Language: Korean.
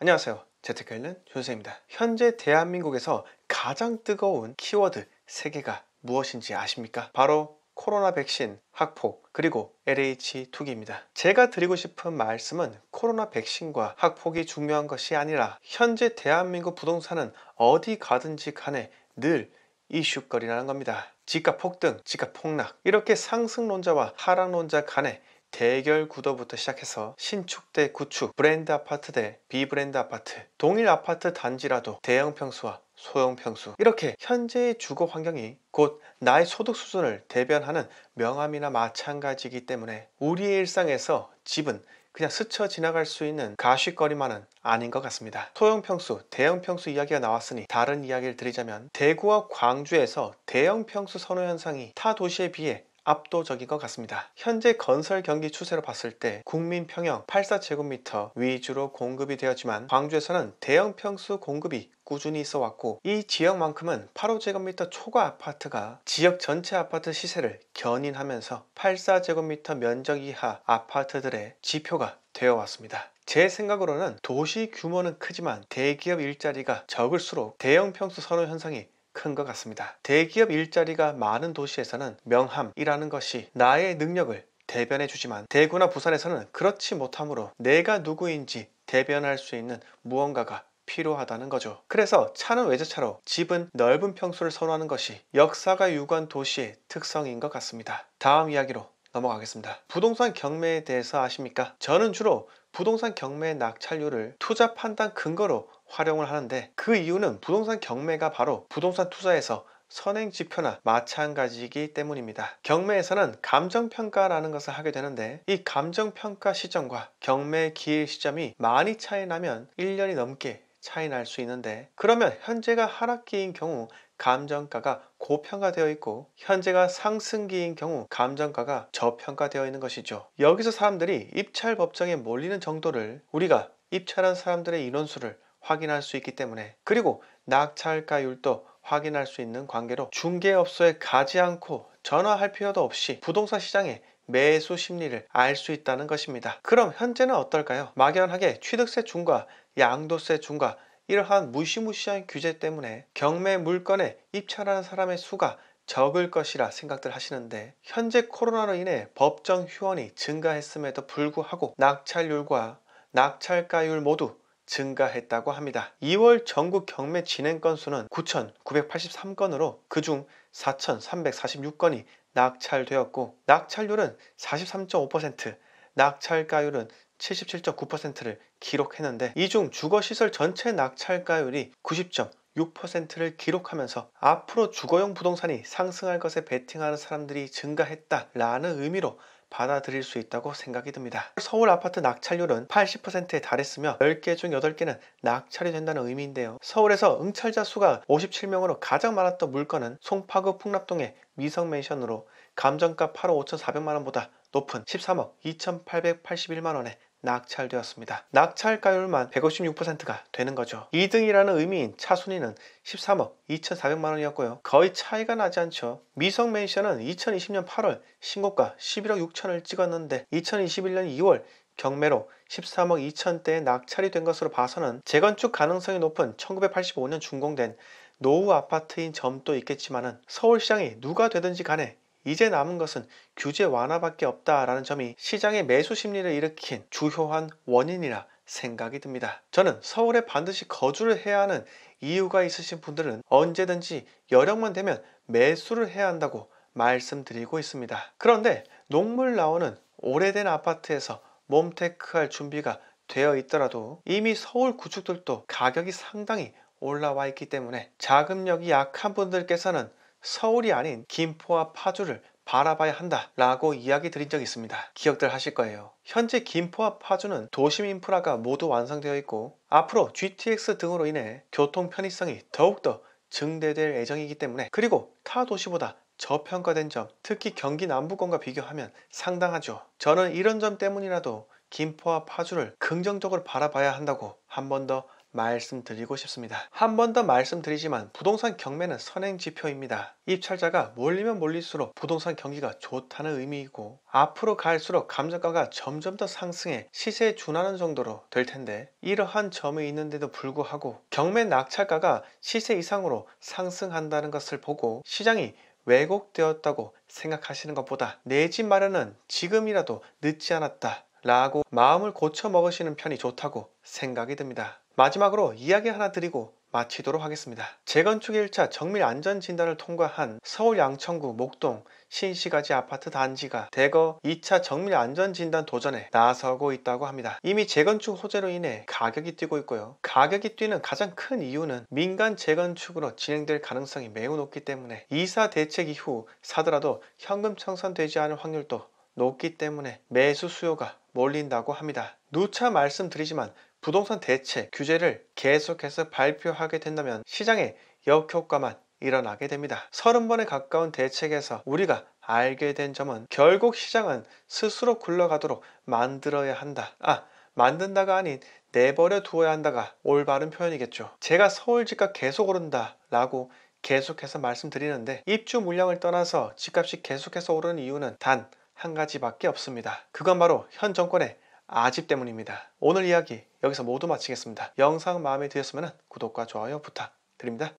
안녕하세요. 재테크 있는 조선입니다. 현재 대한민국에서 가장 뜨거운 키워드 3개가 무엇인지 아십니까? 바로 코로나 백신, 학폭, 그리고 LH 투기입니다. 제가 드리고 싶은 말씀은 코로나 백신과 학폭이 중요한 것이 아니라 현재 대한민국 부동산은 어디 가든지 간에 늘 이슈거리라는 겁니다. 집값 폭등, 집값 폭락, 이렇게 상승론자와 하락론자 간에 대결 구도부터 시작해서 신축 대 구축, 브랜드 아파트 대 비브랜드 아파트, 동일 아파트 단지라도 대형 평수와 소형 평수, 이렇게 현재의 주거 환경이 곧 나의 소득 수준을 대변하는 명함이나 마찬가지이기 때문에 우리의 일상에서 집은 그냥 스쳐 지나갈 수 있는 가십거리만은 아닌 것 같습니다. 소형 평수, 대형 평수 이야기가 나왔으니 다른 이야기를 드리자면 대구와 광주에서 대형 평수 선호 현상이 타 도시에 비해 압도적인 것 같습니다. 현재 건설 경기 추세로 봤을 때 국민 평형 84제곱미터 위주로 공급이 되었지만 광주에서는 대형 평수 공급이 꾸준히 있어 왔고, 이 지역만큼은 85제곱미터 초과 아파트가 지역 전체 아파트 시세를 견인하면서 84제곱미터 면적 이하 아파트들의 지표가 되어 왔습니다. 제 생각으로는 도시 규모는 크지만 대기업 일자리가 적을수록 대형 평수 선호 현상이 큰 것 같습니다. 대기업 일자리가 많은 도시에서는 명함이라는 것이 나의 능력을 대변해 주지만 대구나 부산에서는 그렇지 못하므로 내가 누구인지 대변할 수 있는 무언가가 필요하다는 거죠. 그래서 차는 외제차로 집은 넓은 평수를 선호하는 것이 역사가 유구한 도시의 특성인 것 같습니다. 다음 이야기로 넘어가겠습니다. 부동산 경매에 대해서 아십니까? 저는 주로 부동산 경매 낙찰률을 투자 판단 근거로 활용을 하는데, 그 이유는 부동산 경매가 바로 부동산 투자에서 선행 지표나 마찬가지이기 때문입니다. 경매에서는 감정평가라는 것을 하게 되는데, 이 감정평가 시점과 경매 기일 시점이 많이 차이 나면 1년이 넘게 차이 날 수 있는데, 그러면 현재가 하락기인 경우 감정가가 고평가되어 있고 현재가 상승기인 경우 감정가가 저평가되어 있는 것이죠. 여기서 사람들이 입찰 법정에 몰리는 정도를 우리가 입찰한 사람들의 인원수를 확인할 수 있기 때문에, 그리고 낙찰가율도 확인할 수 있는 관계로 중개업소에 가지 않고 전화할 필요도 없이 부동산 시장의 매수 심리를 알 수 있다는 것입니다. 그럼 현재는 어떨까요? 막연하게 취득세 중과 양도세 중과 이러한 무시무시한 규제 때문에 경매 물건에 입찰하는 사람의 수가 적을 것이라 생각들 하시는데, 현재 코로나로 인해 법정 휴원이 증가했음에도 불구하고 낙찰률과 낙찰가율 모두 증가했다고 합니다. 2월 전국 경매 진행 건수는 9,983건으로 그중 4,346건이 낙찰되었고 낙찰률은 43.5%, 낙찰가율은 77.9%를 기록했는데, 이 중 주거시설 전체 낙찰가율이 90.6%를 기록하면서 앞으로 주거용 부동산이 상승할 것에 베팅하는 사람들이 증가했다라는 의미로 받아들일 수 있다고 생각이 듭니다. 서울 아파트 낙찰률은 80%에 달했으며 10개 중 8개는 낙찰이 된다는 의미인데요. 서울에서 응찰자 수가 57명으로 가장 많았던 물건은 송파구 풍납동의 미성맨션으로 감정가 8억 5,400만원보다 높은 13억 2,881만원에 낙찰되었습니다. 낙찰가율만 156%가 되는 거죠. 2등이라는 의미인 차순위는 13억 2,400만원이었고요. 거의 차이가 나지 않죠. 미성맨션은 2020년 8월 신고가 11억 6천을 찍었는데 2021년 2월 경매로 13억 2천대에 낙찰이 된 것으로 봐서는 재건축 가능성이 높은 1985년 준공된 노후 아파트인 점도 있겠지만은 서울시장이 누가 되든지 간에 이제 남은 것은 규제 완화밖에 없다라는 점이 시장의 매수 심리를 일으킨 주요한 원인이라 생각이 듭니다. 저는 서울에 반드시 거주를 해야 하는 이유가 있으신 분들은 언제든지 여력만 되면 매수를 해야 한다고 말씀드리고 있습니다. 그런데 녹물 나오는 오래된 아파트에서 몸테크할 준비가 되어 있더라도 이미 서울 구축들도 가격이 상당히 올라와 있기 때문에 자금력이 약한 분들께서는 서울이 아닌 김포와 파주를 바라봐야 한다 라고 이야기 드린 적이 있습니다. 기억들 하실 거예요. 현재 김포와 파주는 도심 인프라가 모두 완성되어 있고 앞으로 GTX 등으로 인해 교통 편의성이 더욱더 증대될 예정이기 때문에, 그리고 타 도시보다 저평가된 점, 특히 경기 남부권과 비교하면 상당하죠. 저는 이런 점 때문이라도 김포와 파주를 긍정적으로 바라봐야 한다고 한 번 더 말씀드리고 싶습니다. 한 번 더 말씀드리지만 부동산 경매는 선행지표입니다. 입찰자가 몰리면 몰릴수록 부동산 경기가 좋다는 의미이고 앞으로 갈수록 감정가가 점점 더 상승해 시세에 준하는 정도로 될 텐데 이러한 점이 있는데도 불구하고 경매 낙찰가가 시세 이상으로 상승한다는 것을 보고 시장이 왜곡되었다고 생각하시는 것보다 내 집 마련은 지금이라도 늦지 않았다 라고 마음을 고쳐 먹으시는 편이 좋다고 생각이 듭니다. 마지막으로 이야기 하나 드리고 마치도록 하겠습니다. 재건축 1차 정밀 안전진단을 통과한 서울 양천구 목동 신시가지 아파트 단지가 대거 2차 정밀 안전진단 도전에 나서고 있다고 합니다. 이미 재건축 소재로 인해 가격이 뛰고 있고요. 가격이 뛰는 가장 큰 이유는 민간 재건축으로 진행될 가능성이 매우 높기 때문에 이사 대책 이후 사더라도 현금 청산되지 않을 확률도 높기 때문에 매수 수요가 몰린다고 합니다. 누차 말씀드리지만 부동산 대책 규제를 계속해서 발표하게 된다면 시장에 역효과만 일어나게 됩니다. 30번에 가까운 대책에서 우리가 알게 된 점은 결국 시장은 스스로 굴러가도록 만들어야 한다. 만든다가 아닌 내버려 두어야 한다가 올바른 표현이겠죠. 제가 서울 집값 계속 오른다 라고 계속해서 말씀드리는데 입주 물량을 떠나서 집값이 계속해서 오르는 이유는 단 한 가지밖에 없습니다. 그건 바로 현 정권의 아집 때문입니다. 오늘 이야기 여기서 모두 마치겠습니다. 영상 마음에 드셨으면 구독과 좋아요 부탁드립니다.